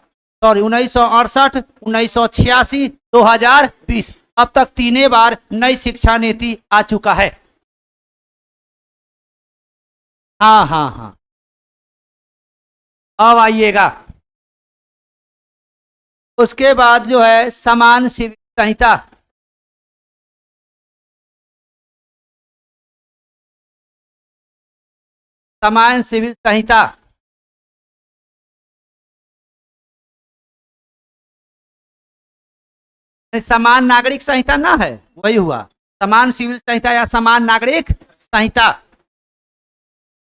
1986, 2020। अब तक 3 बार नई शिक्षा नीति आ चुका है। हाँ हाँ हाँ, अब आइएगा। उसके बाद जो है समान सिविल संहिता। समान सिविल संहिता समान नागरिक संहिता ना है, वही हुआ समान सिविल संहिता या समान नागरिक संहिता।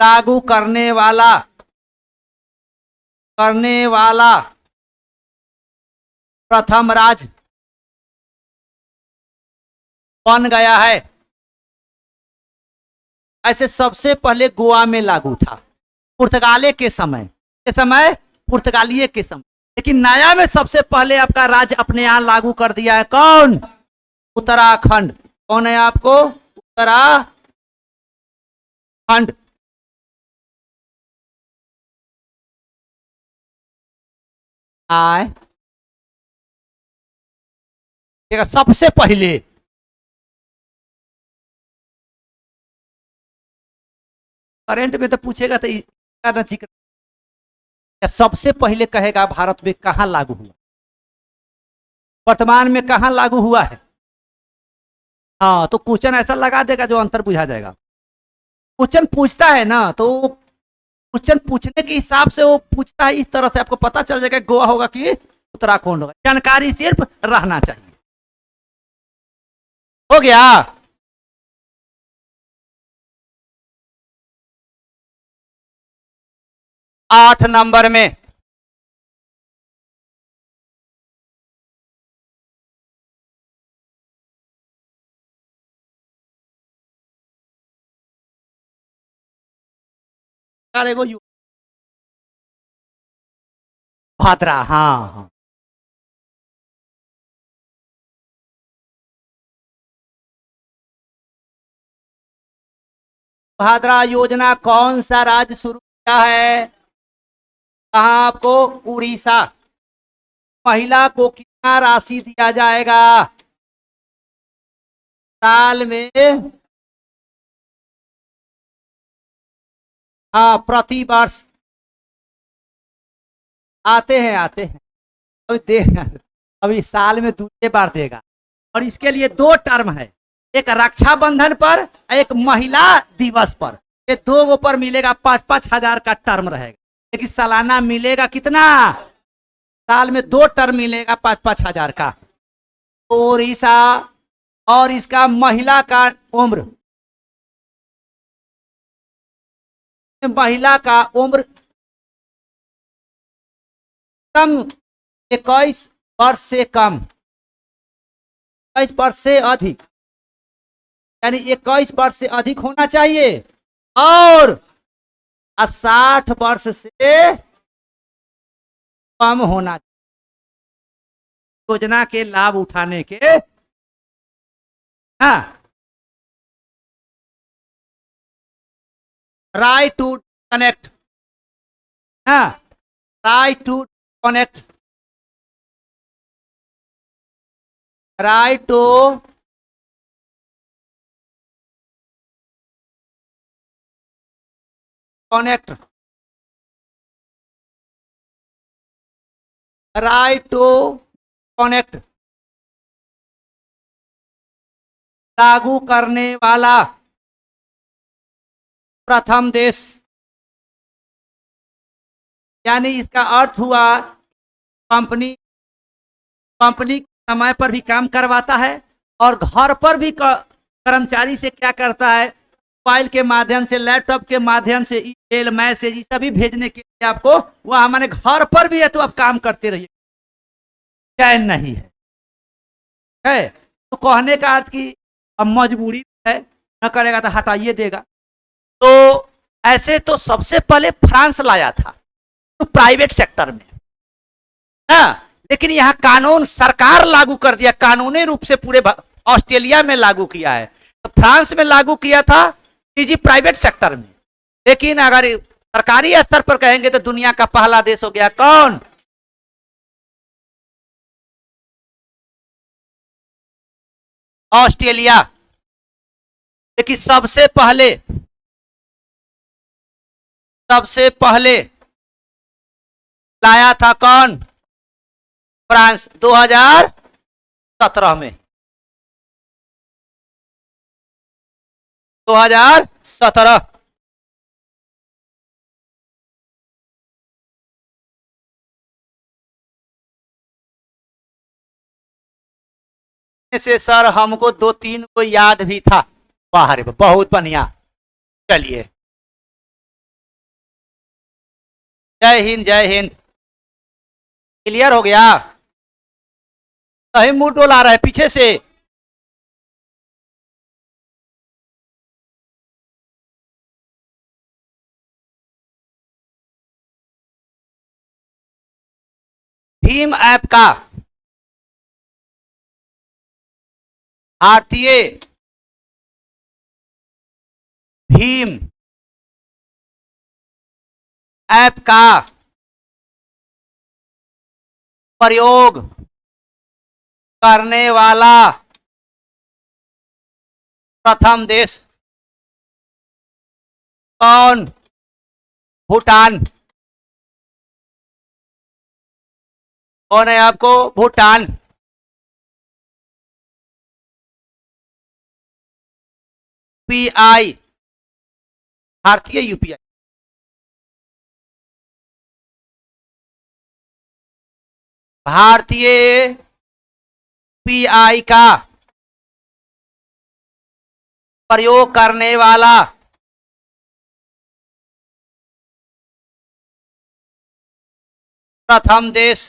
लागू करने वाला प्रथम राज्य बन गया है। ऐसे सबसे पहले गोवा में लागू था, पुर्तगाली के समय, पुर्तगालिये के समय। लेकिन नया में सबसे पहले आपका राज्य अपने यहां लागू कर दिया है। कौन? उत्तराखंड। कौन है आपको? उत्तराखंड। आए सबसे पहले करंट में तो पूछेगा तो करना चाहिए। सबसे पहले कहेगा भारत में कहां लागू हुआ, वर्तमान में कहां लागू हुआ है। हाँ, तो क्वेश्चन ऐसा लगा देगा जो अंतर बुझा जाएगा। क्वेश्चन पूछता है ना, तो क्वेश्चन पूछने के हिसाब से वो पूछता है, इस तरह से आपको पता चल जाएगा गोवा होगा कि उत्तराखंड होगा। जानकारी सिर्फ रहना चाहिए। हो गया। 8 नंबर में भाद्रा। हाँ हाँ, भाद्रा योजना कौन सा राज्य शुरू किया है? कहा आपको? उड़ीसा। महिला को कितना राशि दिया जाएगा साल में? हाँ, प्रति वर्ष। आते हैं अभी दे, अभी साल में दूसरे बार देगा। और इसके लिए 2 टर्म है, एक रक्षाबंधन पर, एक महिला दिवस पर। ये दो पर मिलेगा 5-5 हजार का टर्म रहेगा, लेकिन सालाना मिलेगा कितना? साल में 2 टर्म मिलेगा 5-5 हजार का। और ईसा और इसका महिला का उम्र, महिला का उम्र कम, 21 वर्ष से कम, 21 वर्ष से अधिक, यानी 21 वर्ष से अधिक होना चाहिए, और 60 वर्ष से कम होना चाहिए योजना के लाभ उठाने के। हाँ, राइट टू कनेक्ट, हाँ, right to connect, right to connect, right to connect लागू करने वाला प्रथम देश। यानी इसका अर्थ हुआ कंपनी कंपनी समय पर भी काम करवाता है, और घर पर भी कर्मचारी से क्या करता है, मोबाइल के माध्यम से, लैपटॉप के माध्यम से ईमेल, मैसेज, ये सभी भेजने के लिए आपको वह हमारे घर पर भी है, तो आप काम करते रहिए, चैन नहीं है। तो कहने का अर्थ कि अब मजबूरी है, न करेगा तो हटाइए देगा। तो ऐसे तो सबसे पहले फ्रांस लाया था, तो प्राइवेट सेक्टर में, हाँ, लेकिन यहाँ कानून सरकार लागू कर दिया, कानूनी रूप से पूरे ऑस्ट्रेलिया में लागू किया है। तो फ्रांस में लागू किया था निजी प्राइवेट सेक्टर में, लेकिन अगर सरकारी स्तर पर कहेंगे तो दुनिया का पहला देश हो गया कौन? ऑस्ट्रेलिया। लेकिन सबसे पहले लाया था कौन? फ्रांस, 2017 में, 2017। से सर हमको 2-3 को याद भी था बाहर, बहुत बढ़िया। चलिए, जय हिंद, जय हिंद। क्लियर हो गया? सही मुंह डोला रहा है पीछे से। भीम ऐप का भारतीय भीम ऐप का प्रयोग करने वाला प्रथम देश कौन? भूटान। कौन है आपको? भूटान। पीआई, भारतीय यूपीआई, भारतीय पीआई का प्रयोग करने वाला प्रथम देश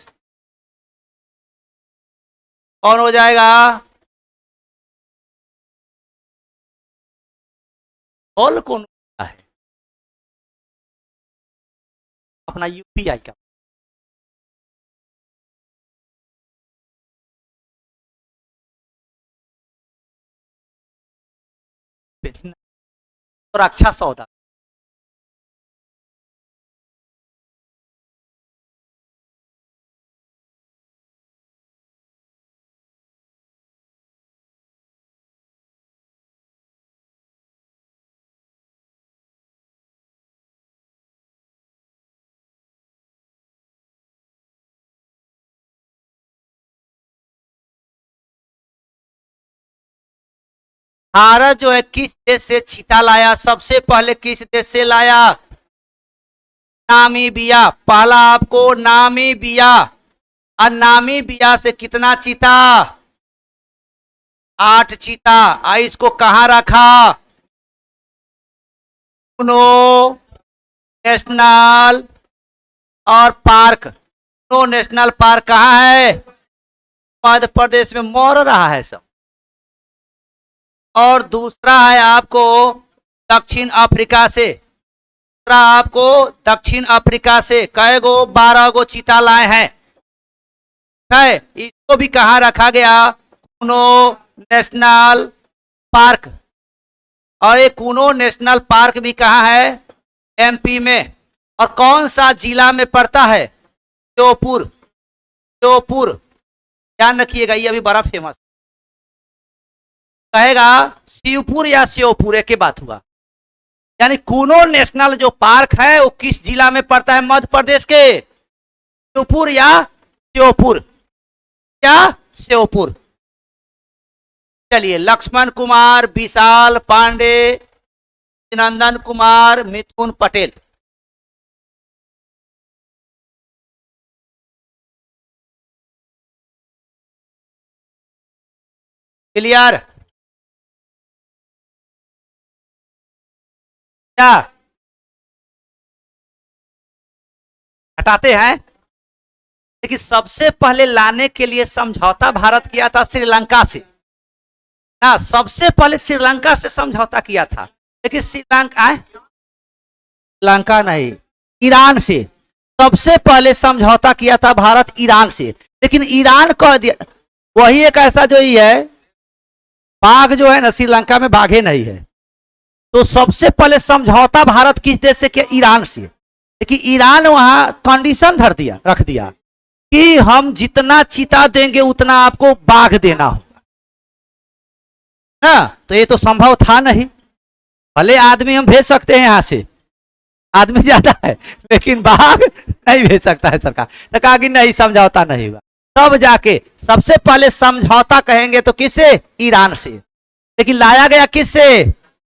कौन हो जाएगा? और कौन है? अपना यूपीआई का। और अच्छा सौदा। भारत जो है किस देश से चीता लाया? सबसे पहले किस देश से लाया? नामीबिया। पहला आपको नामीबिया। और नामीबिया से कितना चीता? 8 चीता। इसको कहां रखा? कुनो नेशनल और पार्क। कुनो नेशनल पार्क कहां है? मध्य प्रदेश में। मर रहा है सब। और दूसरा है आपको दक्षिण अफ्रीका से। दूसरा आपको दक्षिण अफ्रीका से कई गो? 12 गो चीता लाए हैं। है इसको भी कहां रखा गया? कुनो नेशनल पार्क। और ये कुनो नेशनल पार्क भी कहां है? एमपी में। और कौन सा जिला में पड़ता है? श्योपुर। श्योपुर ध्यान रखिएगा, ये अभी बड़ा फेमस कहेगा शिवपुर या श्योपुर, एक ही बात हुआ। यानी कुनो नेशनल जो पार्क है वो किस जिला में पड़ता है? मध्य प्रदेश के। शिवपुर या श्योपुर? क्या? श्योपुर। चलिए, लक्ष्मण कुमार, विशाल पांडे, नंदन कुमार, मिथुन पटेल। क्लियर? क्या हटाते हैं? लेकिन सबसे पहले लाने के लिए समझौता भारत किया था श्रीलंका से ना। सबसे पहले श्रीलंका से समझौता किया था। लेकिन श्रीलंका नहीं, ईरान से सबसे पहले समझौता किया था भारत ईरान से। लेकिन ईरान कह दिया, वही एक ऐसा जो ही है, बाघ जो है ना, श्रीलंका में बाघे नहीं है। तो सबसे पहले समझौता भारत किस देश से किया? ईरान से। लेकिन ईरान वहां कंडीशन धर दिया, रख दिया कि हम जितना चीता देंगे उतना आपको बाघ देना होगा ना। तो ये तो संभव था नहीं। भले आदमी हम भेज सकते हैं यहां से, आदमी ज्यादा है, लेकिन बाघ नहीं भेज सकता है सरकार। तो कहा कि नहीं, समझौता नहीं हुआ। तब जाके सबसे पहले समझौता कहेंगे तो किससे? ईरान से। लेकिन लाया गया किससे?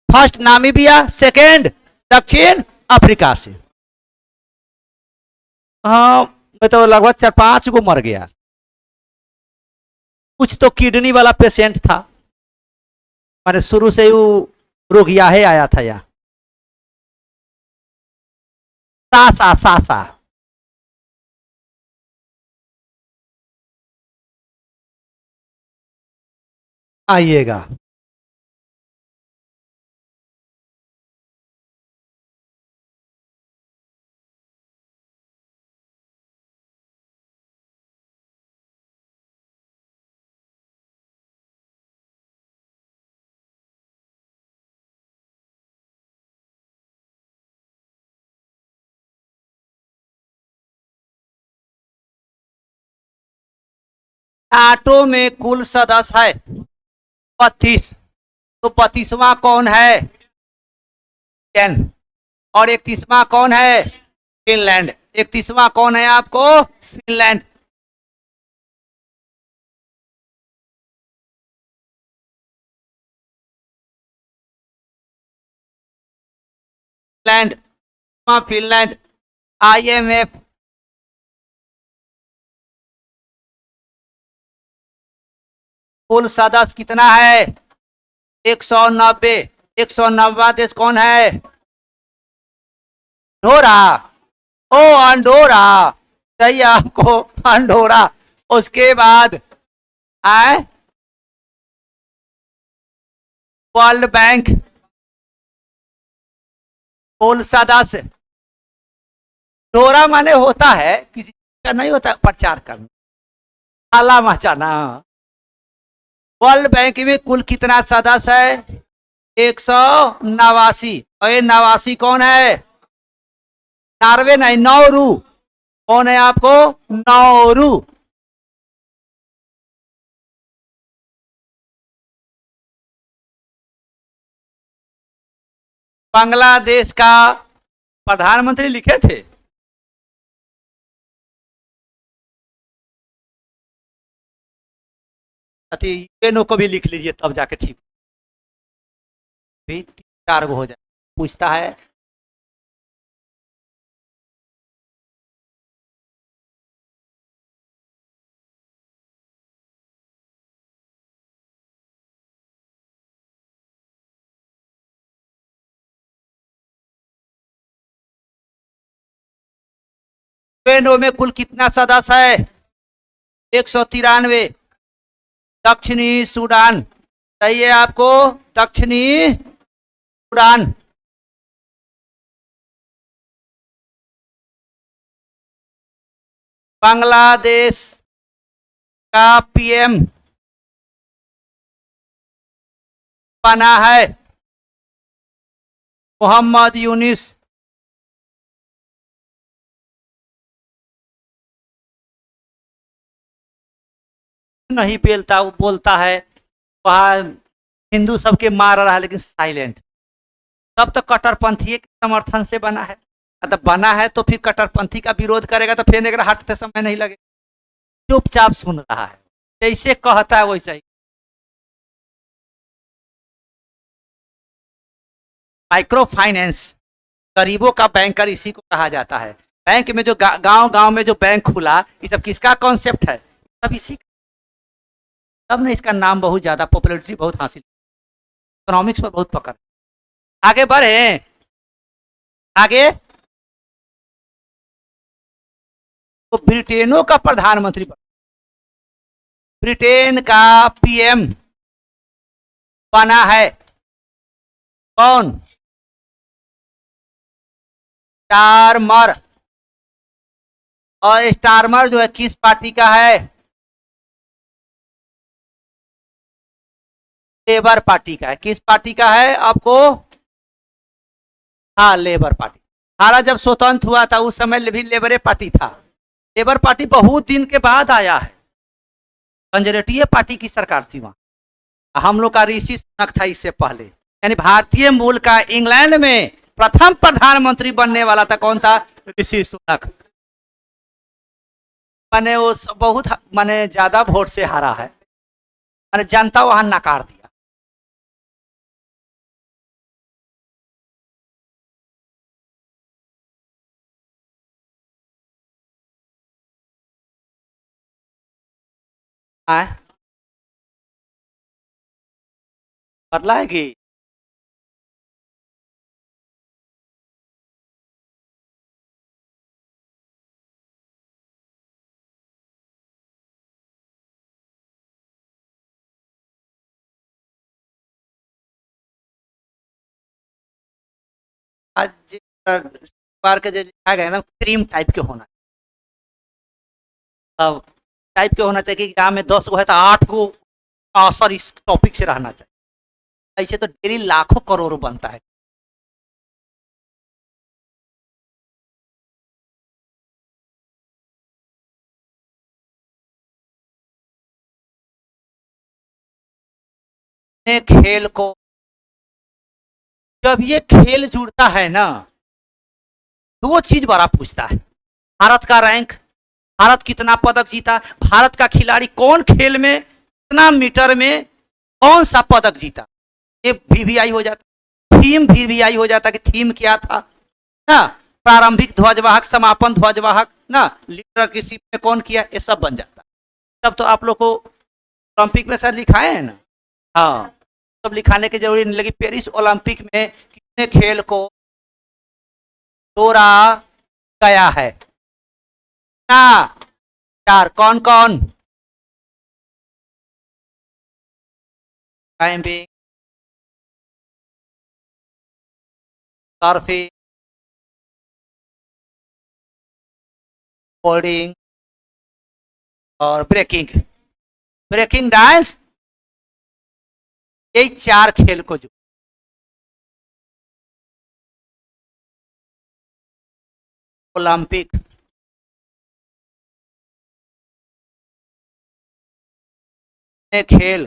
फर्स्ट नामीबिया, सेकेंड दक्षिण अफ्रीका से। हाँ, मैं तो लगभग 4-5 को मर गया। कुछ तो किडनी वाला पेशेंट था, मैंने शुरू से वो रोगिया है आया था यहाँ। सासा सासा। आइएगा। नाटो में कुल सदस्य है 32। तो 32वां कौन है? 10। और 31वां कौन है? फिनलैंड। 31वां कौन है आपको? फिनलैंड। फिनलैंड। फिनलैंड। आईएमएफ। कुल सदस्य कितना है? 190। 190वां देश कौन है? अंडोरा। ओ अंडोरा, चाहिए आपको अंडोरा। उसके बाद आए वर्ल्ड बैंक। कुल सदस्य। डोरा माने होता है किसी का, नहीं होता प्रचार करना, आला मचाना। वर्ल्ड बैंक में कुल कितना सदस्य है? 189। और ये 89 कौन है? नॉर्वे नहीं, नौरू। कौन है आपको? नौरू। बांग्लादेश का प्रधानमंत्री लिखे थे। यूएनओ को भी लिख लीजिए, तब जाके ठीक। भी 4 गो हो जाए। पूछता है यूएनओ में कुल कितना सदस्य है? 193। दक्षिणी सूडान सही है आपको, दक्षिणी सूडान। बांग्लादेश का पीएम बना है मोहम्मद यूनिस। नहीं बोलता, वो बोलता है वहां हिंदू सबके मार रहा है लेकिन साइलेंट। तब तो कट्टरपंथी के समर्थन से बना है, तो बना है तो फिर कट्टरपंथी का विरोध करेगा तो फिर एक हटते समय नहीं लगे, चुपचाप सुन रहा है, जैसे कहता है वैसा ही। माइक्रो फाइनेंस गरीबों का बैंकर इसी को कहा जाता है। बैंक में जो गांव गांव में जो बैंक खुला, ये सब किसका कॉन्सेप्ट है? सब इसी, तब ने इसका नाम बहुत ज्यादा पॉपुलैरिटी बहुत हासिल, इकोनॉमिक्स पर बहुत पकड़। आगे बढ़े, आगे तो ब्रिटेनों का प्रधानमंत्री, ब्रिटेन का पीएम बना है कौन? स्टारमर। और स्टारमर जो है किस पार्टी का है? लेबर पार्टी का है। किस पार्टी का है आपको? हाँ, लेबर पार्टी। भारत जब स्वतंत्र हुआ था उस समय भी लेबर पार्टी था। लेबर पार्टी बहुत दिन के बाद आया है, कंजर्वेटिव पार्टी की सरकार थी वहां। हम लोग का ऋषि सुनक था इससे पहले, यानी भारतीय मूल का इंग्लैंड में प्रथम प्रधानमंत्री बनने वाला था कौन था? ऋषि सुनक। मैंने वो बहुत मैंने ज्यादा वोट से हारा है, मैंने जनता वहां नकार दिया। आए बदलाएगी। आज बार के जो लिखा गया ना, क्रीम टाइप के होना, टाइप के होना चाहिए कि एग्जाम में 10 गो है तो 8 गो आंसर इस टॉपिक से रहना चाहिए। ऐसे तो डेली लाखों करोड़ों बनता है। खेल को, जब ये खेल जुड़ता है ना, दो चीज बड़ा पूछता है। भारत का रैंक, भारत कितना पदक जीता, भारत का खिलाड़ी कौन खेल में कितना मीटर में कौन सा पदक जीता, ये वीवीआई हो जाता। थीम वीवीआई हो जाता कि थीम क्या था ना, प्रारंभिक ध्वजवाहक, समापन ध्वजवाहक ना, लीडर किसी में कौन किया, ये सब बन जाता। तब तो आप लोग को ओलंपिक में शायद लिखाए हैं ना, हाँ, सब लिखाने की जरूरी नहीं लगी। पेरिस ओलंपिक में कितने खेल को तोड़ा गया है ना? 4। कौन कौन? क्लाइंबिंग, सर्फिंग, बोर्डिंग और ब्रेकिंग, ब्रेकिंग डांस, यही 4 खेल को जो ओलंपिक में खेल,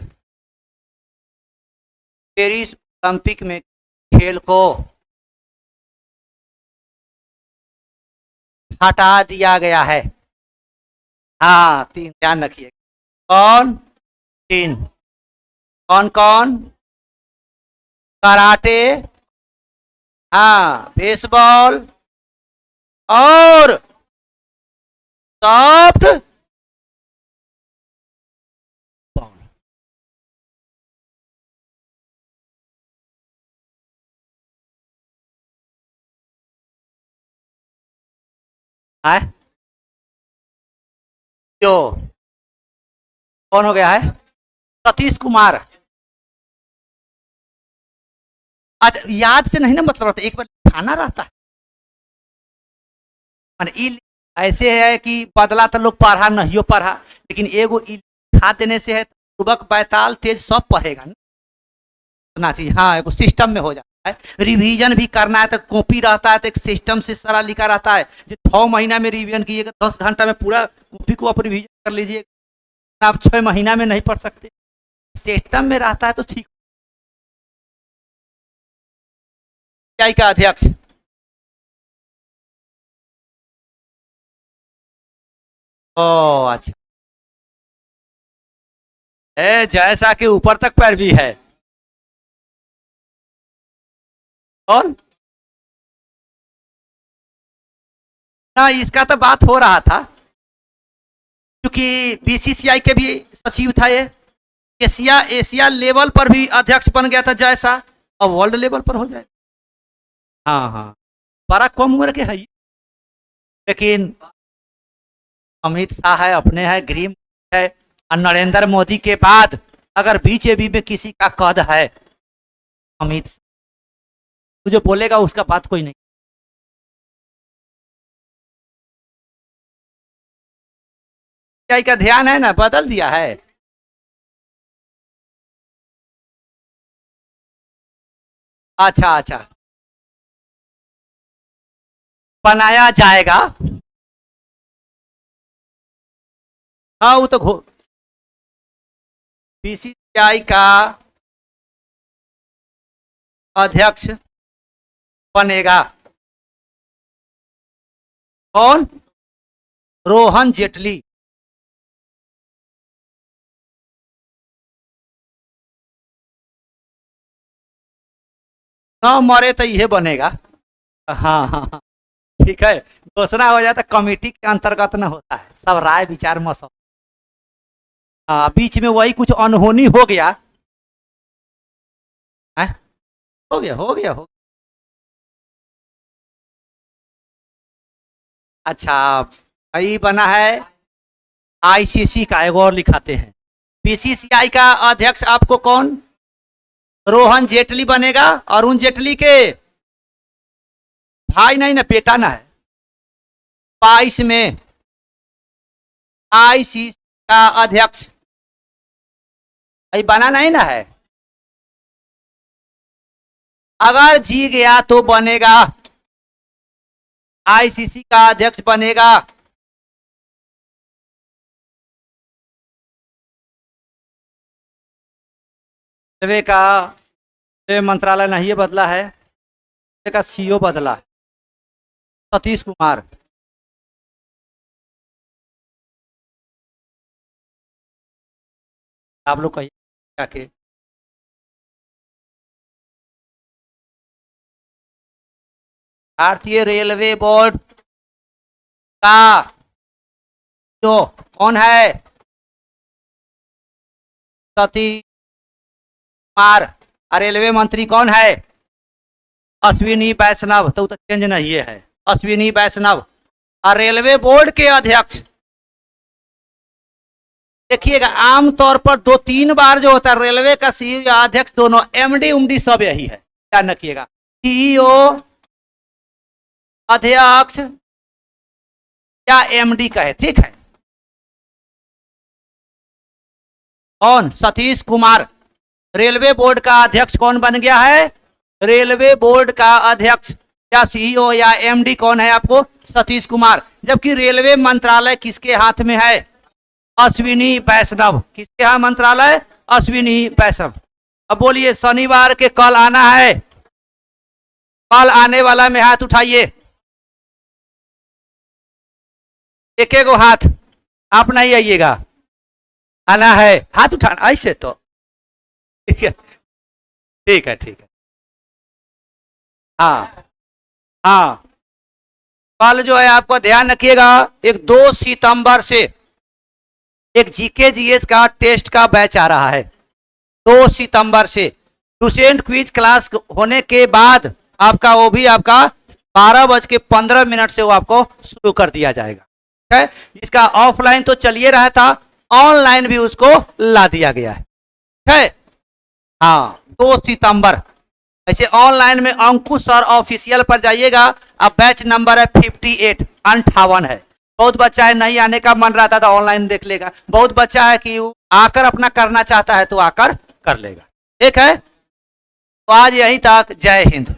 पेरिस ओलंपिक में खेल को हटा दिया गया है। हाँ, 3 ध्यान रखिए। कौन? 3। कौन कौन? कराटे, हाँ बेसबॉल और सॉफ्ट बॉल। है जो कौन हो गया है? सतीश कुमार। अच्छा याद से नहीं ना मतलब रहता, एक बार खाना रहता है माने ऐसे है कि बदला तो लोग पढ़ा नहीं पढ़ा, लेकिन एगो खा देने से है सुबह बैताल तेज सब पढ़ेगा ना चीज। हाँ एगो सिस्टम में हो जाता है। रिवीजन भी करना है तो कॉपी रहता है तो एक सिस्टम से सारा लिखा रहता है। जो 6 महीना में रिवीजन कीजिएगा 10 घंटा में पूरा कॉपी को आप रिवीजन कर लीजिए, आप 6 महीना में नहीं पढ़ सकते। सिस्टम में रहता है तो ठीक। का अध्यक्ष ओ अच्छा है, जैसा के ऊपर तक पैरवी है। कौन? ना इसका तो बात हो रहा था क्योंकि बीसीसीआई के भी सचिव था ये। एशिया एशिया लेवल पर भी अध्यक्ष बन गया था जैसा, अब वर्ल्ड लेवल पर हो जाए। हाँ हाँ बड़ा कम उम्र के है ये। लेकिन अमित शाह है, अपने है, गृह है, और नरेंद्र मोदी के बाद अगर बीजेपी में किसी का कद है अमित शाह, तो जो बोलेगा उसका बात कोई नहीं। क्या का ध्यान है ना, बदल दिया है। अच्छा अच्छा बनाया जाएगा। हाँ वो तो बीसीसीआई का अध्यक्ष बनेगा कौन? रोहन जेटली। न मरे तो यह बनेगा। हाँ हाँ हाँ ठीक है। घोषणा हो जाता कमेटी के अंतर्गत न होता है, सब राय विचार मसौ। हाँ बीच में वही कुछ अनहोनी हो गया है? हो गया हो गया हो गया। अच्छा ये बना है आईसीसी का, एक और लिखाते हैं। बीसीसीआई का अध्यक्ष आपको कौन? रोहन जेटली बनेगा। अरुण जेटली के भाई नहीं ना, बेटा ना है। 22 में आईसीसी का अध्यक्ष अभी बना नहीं ना है। अगर जी गया तो बनेगा, आईसीसी का अध्यक्ष बनेगा। रेलवे का, रेलवे मंत्रालय नहीं बदला है, रेलवे का सीईओ बदला है, सतीश कुमार। आप लोग कहिए क्या के। भारतीय रेलवे बोर्ड का जो कौन है? सतीश कुमार। रेलवे मंत्री कौन है? अश्विनी वैष्णव। तो चेंज नहीं है, अश्विनी वैष्णव। और रेलवे बोर्ड के अध्यक्ष देखिएगा आमतौर पर 2-3 बार जो होता है रेलवे का सीईओ या अध्यक्ष दोनों एमडी उमडी सब यही है, ध्यान रखिएगा। सीईओ अध्यक्ष या एमडी कहे, ठीक है। कौन? सतीश कुमार। रेलवे बोर्ड का अध्यक्ष कौन बन गया है? रेलवे बोर्ड का अध्यक्ष या सीईओ या एमडी कौन है आपको? सतीश कुमार। जबकि रेलवे मंत्रालय किसके हाथ में है? अश्विनी वैष्णव। किसके यहाँ मंत्रालय? अश्विनी वैष्णव। अब बोलिए शनिवार के कल आना है, कल आने वाला में हाथ उठाइए, एक एक हाथ। आप नहीं आइएगा, आना है, हाथ उठाना ऐसे तो ठीक है ठीक है ठीक है। हाँ हाँ, कल जो है आपको ध्यान रखिएगा, एक 2 सितंबर से एक जीके जीएस का टेस्ट का बैच आ रहा है। 2 सितंबर से डुसेंट क्विज क्लास होने के बाद आपका वो भी आपका 12:15 से वो आपको शुरू कर दिया जाएगा। ठीक है, इसका ऑफलाइन तो चलिए रहा था, ऑनलाइन भी उसको ला दिया गया है। ठीक है, हाँ 2 सितंबर। ऐसे ऑनलाइन में अंकुश सर ऑफिशियल पर जाइएगा, अब बैच नंबर है 58, 58 है। बहुत बच्चा है नहीं आने का मन रहता था ऑनलाइन देख लेगा, बहुत बच्चा है कि आकर अपना करना चाहता है तो आकर कर लेगा। ठीक है, तो आज यहीं तक, जय हिंद।